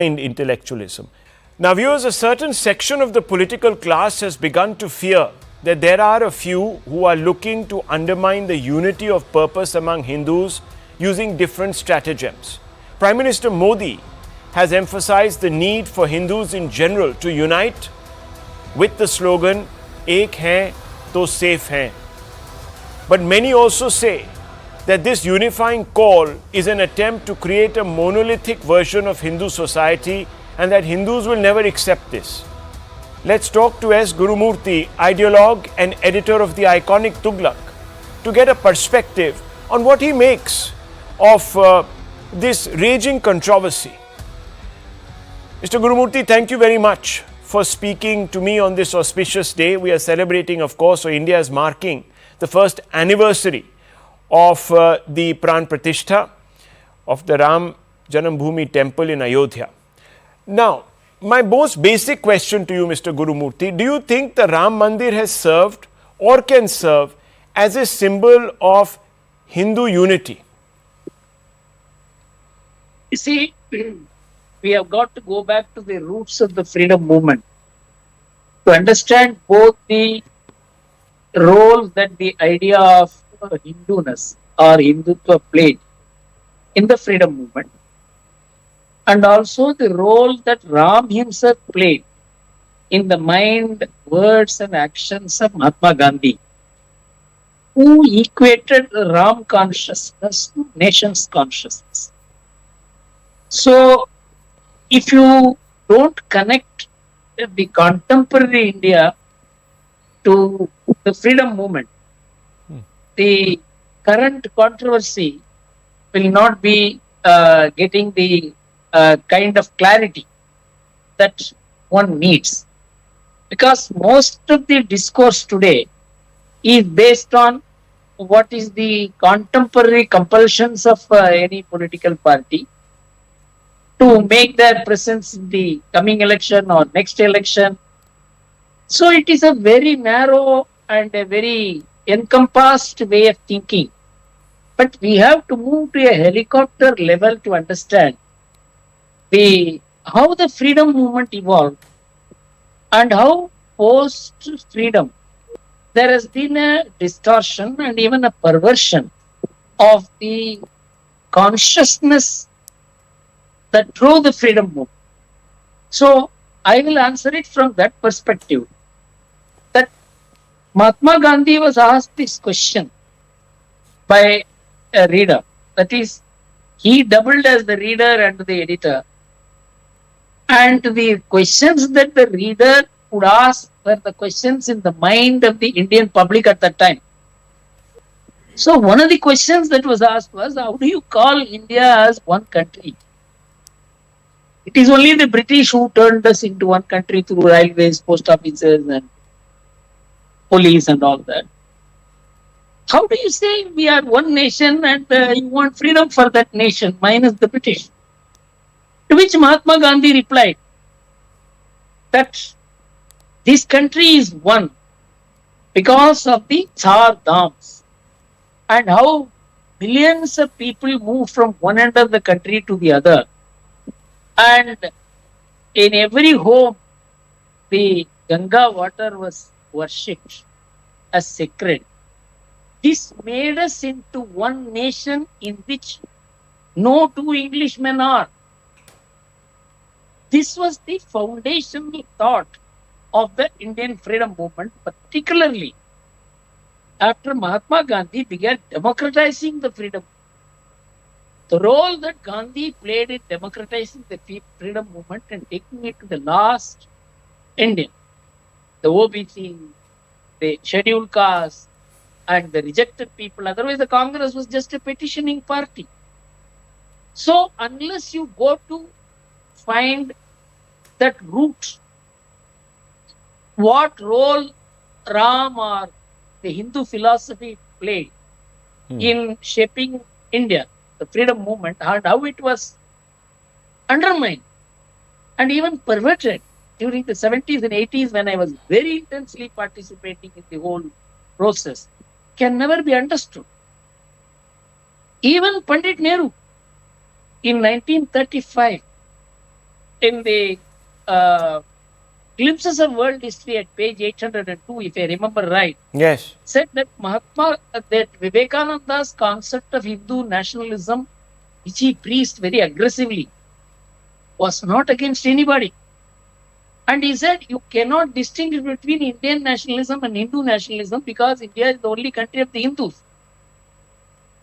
intellectualism. Now, viewers, a certain section of the political class has begun to fear that there are a few who are looking to undermine the unity of purpose among Hindus using different stratagems. Prime Minister Modi has emphasized the need for Hindus in general to unite with the slogan, Ek hai to safe hai. But many also say that this unifying call is an attempt to create a monolithic version of Hindu society and that Hindus will never accept this. Let's talk to S. Gurumurthy, ideologue and editor of the iconic Tughlaq, to get a perspective on what he makes of this raging controversy. Mr. Gurumurthy, thank you very much for speaking to me on this auspicious day. We are celebrating, of course, so India is marking the first anniversary of the Pran Pratishtha of the Ram Janambhoomi temple in Ayodhya. Now, my most basic question to you, Mr. Gurumurthy, do you think the Ram Mandir has served or can serve as a symbol of Hindu unity? You see, we have got to go back to the roots of the freedom movement to understand both the role that the idea of Hinduness or Hindutva played in the freedom movement, and also the role that Ram himself played in the mind, words and actions of Mahatma Gandhi, who equated Ram consciousness to nation's consciousness. So, if you don't connect the contemporary India to the freedom movement, the current controversy will not be getting the kind of clarity that one needs. Because most of the discourse today is based on what is the contemporary compulsions of any political party to make their presence in the coming election or next election. So it is a very narrow and a very encompassed way of thinking. But we have to move to a helicopter level to understand how the freedom movement evolved and how post-freedom there has been a distortion and even a perversion of the consciousness that drove the freedom movement. So I will answer it from that perspective, that Mahatma Gandhi was asked this question by a reader. That is, he doubled as the reader and the editor. And the questions that the reader would ask were the questions in the mind of the Indian public at that time. So one of the questions that was asked was, how do you call India as one country? It is only the British who turned us into one country through railways, post offices and police and all that. How do you say we are one nation and you want freedom for that nation minus the British? To which Mahatma Gandhi replied that this country is one because of the Char Dhams and how millions of people move from one end of the country to the other. And in every home, the Ganga water was worshipped as sacred. This made us into one nation in which no two Englishmen are. This was the foundational thought of the Indian freedom movement, particularly after Mahatma Gandhi began democratizing the freedom. The role that Gandhi played in democratizing the freedom movement and taking it to the last Indian, the OBC, the scheduled caste, and the rejected people. Otherwise, the Congress was just a petitioning party. So, unless you go to find that root, what role Ram or the Hindu philosophy played in shaping India, the freedom movement, and how it was undermined and even perverted during the 70s and 80s when I was very intensely participating in the whole process, can never be understood. Even Pandit Nehru in 1935 in the uh, glimpses of world history at page 802, if I remember right, Yes. said that that Vivekananda's concept of Hindu nationalism, which he preached very aggressively, was not against anybody. And he said you cannot distinguish between Indian nationalism and Hindu nationalism because India is the only country of the Hindus.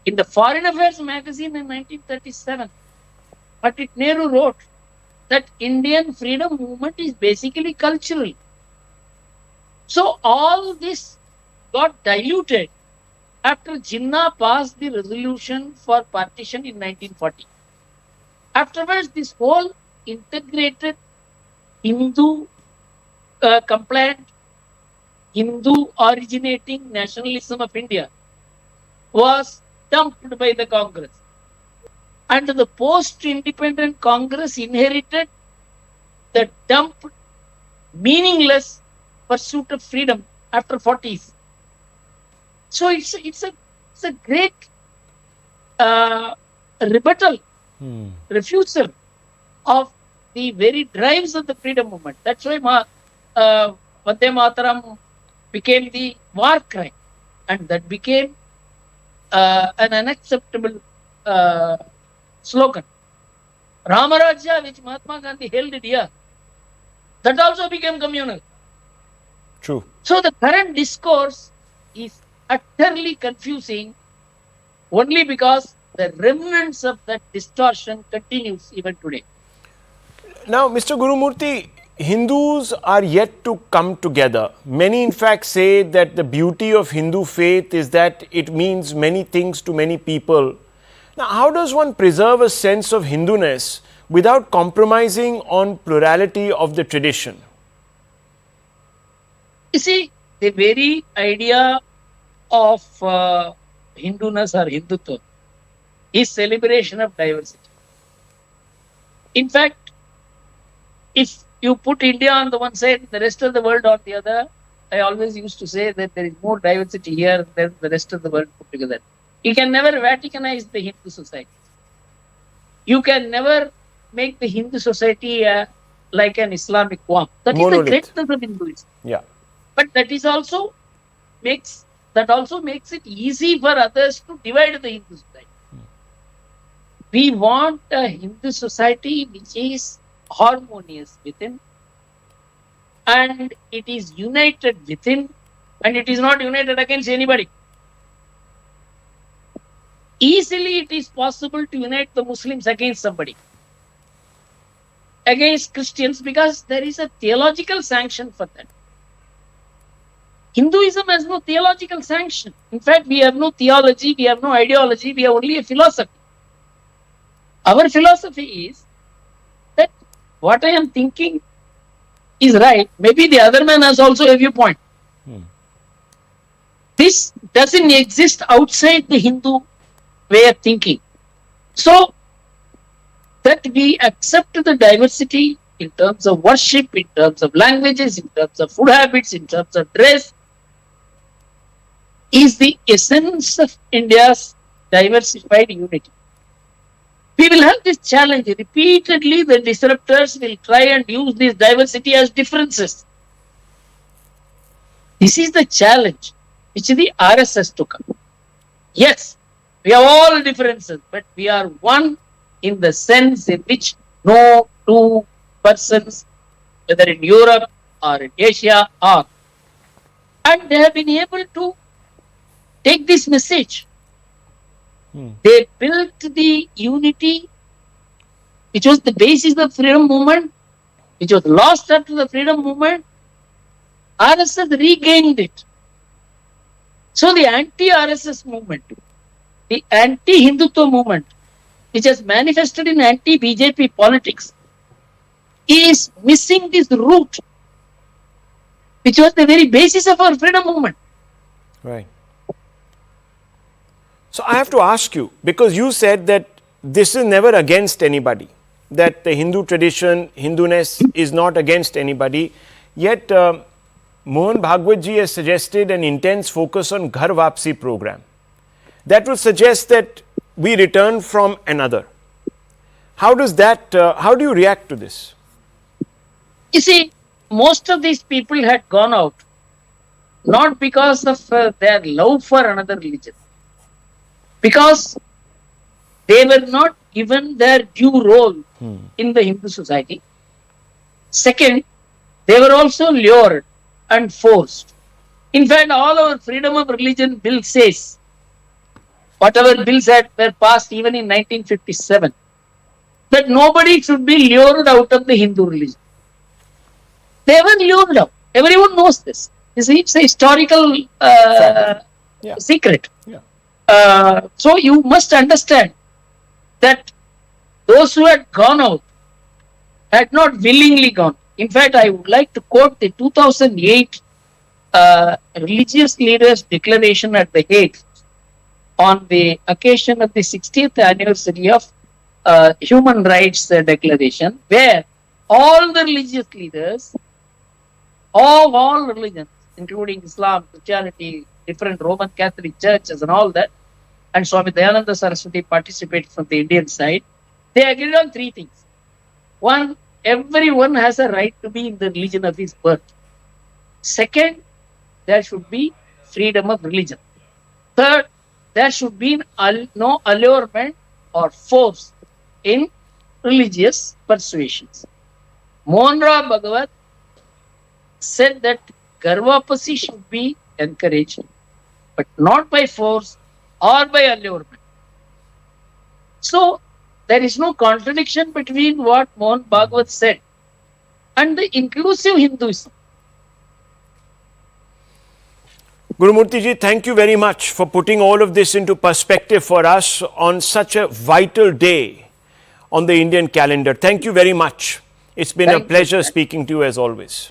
In the Foreign Affairs magazine in 1937, Pandit Nehru wrote that Indian freedom movement is basically cultural. So all this got diluted after Jinnah passed the resolution for partition in 1940. Afterwards, this whole integrated Hindu compliant, Hindu originating nationalism of India was dumped by the Congress. And the post-independent Congress inherited the dumped, meaningless pursuit of freedom after 40s. So it's a great rebuttal, refusal of the very drives of the freedom movement. That's why Vande Mataram became the war cry, and that became an unacceptable slogan. Ramarajya, which Mahatma Gandhi held dear, that also became communal. True. So the current discourse is utterly confusing only because the remnants of that distortion continues even today. Now, Mr. Gurumurthy, Hindus are yet to come together. Many, in fact, say that the beauty of Hindu faith is that it means many things to many people. Now, how does one preserve a sense of Hinduness without compromising on plurality of the tradition? You see, the very idea of Hinduness or Hindutva is celebration of diversity. In fact, if you put India on the one side, the rest of the world on the other, I always used to say that there is more diversity here than the rest of the world put together. You can never Vaticanize the Hindu society. You can never make the Hindu society like an Islamic one. That Monolith. is the greatness of Hinduism. Yeah. But that also makes it easy for others to divide the Hindu society. We want a Hindu society which is harmonious within, and it is united within, and it is not united against anybody. Easily it is possible to unite the Muslims against somebody, against Christians, because there is a theological sanction for that. Hinduism has no theological sanction. In fact, we have no theology, we have no ideology, we have only a philosophy. Our philosophy is that what I am thinking is right. Maybe the other man has also a viewpoint. This doesn't exist outside the Hindu way of thinking. So that we accept the diversity in terms of worship, in terms of languages, in terms of food habits, in terms of dress, is the essence of India's diversified unity. We will have this challenge. Repeatedly, the disruptors will try and use this diversity as differences. This is the challenge which the RSS took up. Yes, we have all differences, but we are one in the sense in which no two persons, whether in Europe or in Asia, are. And they have been able to take this message. They built the unity, which was the basis of freedom movement, which was lost after the freedom movement. RSS regained it. So the anti-RSS movement, the anti-Hindutva movement, which has manifested in anti-BJP politics, is missing this root, which was the very basis of our freedom movement. Right. So I have to ask you, because you said that this is never against anybody, that the Hindu tradition, Hinduness is not against anybody, yet Mohan Bhagwat ji has suggested an intense focus on Ghar Wapsi program. That would suggest that we return from another. How do you react to this? You see, most of these people had gone out not because of their love for another religion, because they were not given their due role in the Hindu society. Second, they were also lured and forced. In fact, all our freedom of religion bill says, whatever bills that were passed even in 1957, that nobody should be lured out of the Hindu religion. They were lured out. Everyone knows this. You see, it's a historical secret. Yeah. So you must understand that those who had gone out had not willingly gone. In fact, I would like to quote the 2008 religious leaders' declaration at the Hague on the occasion of the 60th anniversary of Human Rights Declaration, where all the religious leaders of all religions, including Islam, Christianity, different Roman Catholic churches and all that, and Swami Dayananda Saraswati participated from the Indian side, they agreed on three things. One, everyone has a right to be in the religion of his birth. Second, there should be freedom of religion. Third, there should be no allurement or force in religious persuasions. Mohan Rao Bhagavat said that Ghar Wapsi should be encouraged, but not by force or by allurement. So, there is no contradiction between what Mohan Bhagavat said and the inclusive Hinduism. Gurumurthy ji, thank you very much for putting all of this into perspective for us on such a vital day on the Indian calendar. Thank you very much. It's been a pleasure speaking to you as always.